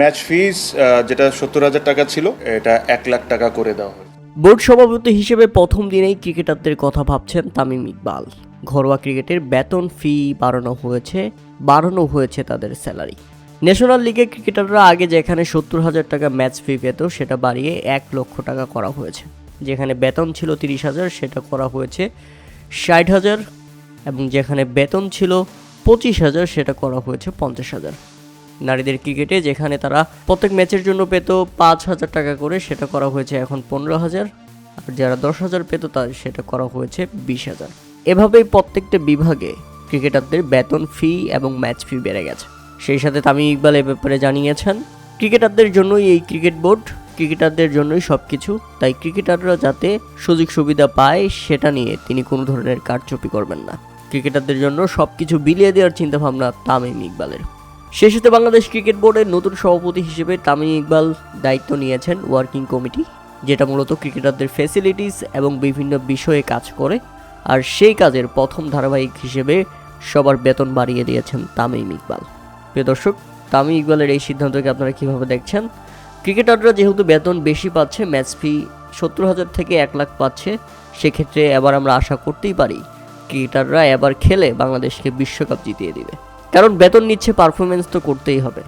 Match ফিস যেটা 70,000 টাকা ছিল এটা 1 লাখ টাকা করে দেওয়া হয়। বোর্ড সভাপতি হিসেবে প্রথম দিনেই ক্রিকেটারদের কথা ভাবছেন তামিম ইকবাল। ঘরোয়া ক্রিকেটের বেতন ফি বাড়ানো হয়েছে তাদের স্যালারি। ন্যাশনাল লিগের ক্রিকেটাররা আগে যেখানে 70,000 টাকা ম্যাচ ফি পেত সেটা বাড়িয়ে 1 লক্ষ টাকা করা হয়েছে। যেখানে বেতন ছিল 30,000 সেটা করা হয়েছে 60,000, এবং যেখানে বেতন ছিল 25,000 সেটা করা হয়েছে 50,000। নারীদের ক্রিকেটে যেখানে তারা প্রত্যেক ম্যাচের জন্য পেত 5,000 টাকা করে সেটা করা হয়েছে এখন 15,000, আর যারা 10,000 পেত তার সেটা করা হয়েছে 20,000। এভাবেই প্রত্যেকটা বিভাগে ক্রিকেটারদের বেতন ফি এবং ম্যাচ ফি বেড়ে গেছে। সেই সাথে তামিম ইকবাল এ ব্যাপারে জানিয়েছেন, ক্রিকেটারদের জন্যই এই ক্রিকেট বোর্ড, ক্রিকেটারদের জন্যই সব কিছু, তাই ক্রিকেটাররা যাতে সুযোগ সুবিধা পায় সেটা নিয়ে তিনি কোনো ধরনের কারচুপি করবেন না। ক্রিকেটারদের জন্য সব কিছু বিলিয়ে দেওয়ার চিন্তাভাবনা তামিম ইকবালের। সেই সাথে বাংলাদেশ ক্রিকেট বোর্ডের নতুন সভাপতি হিসেবে তামিম ইকবাল দায়িত্ব নিয়েছেন ওয়ার্কিং কমিটি, যেটা মূলত ক্রিকেটারদের ফ্যাসিলিটিস এবং বিভিন্ন বিষয়ে কাজ করে। আর সেই কাজের প্রথম ধারাবাহিক হিসেবে সবার বেতন বাড়িয়ে দিয়েছেন তামিম ইকবাল। প্রিয় দর্শক, তামিম ইকবালের এই সিদ্ধান্তকে আপনারা কীভাবে দেখছেন? ক্রিকেটাররা যেহেতু বেতন বেশি পাচ্ছে, ম্যাচ ফি 70,000 থেকে 1 লাখ পাচ্ছে, সেক্ষেত্রে এবার আমরা আশা করতেই পারি ক্রিকেটাররা এবার খেলে বাংলাদেশকে বিশ্বকাপ জিতিয়ে দিবে। কারণ বেতন নিচ্ছে, পারফরমেন্স তো করতেই হবে।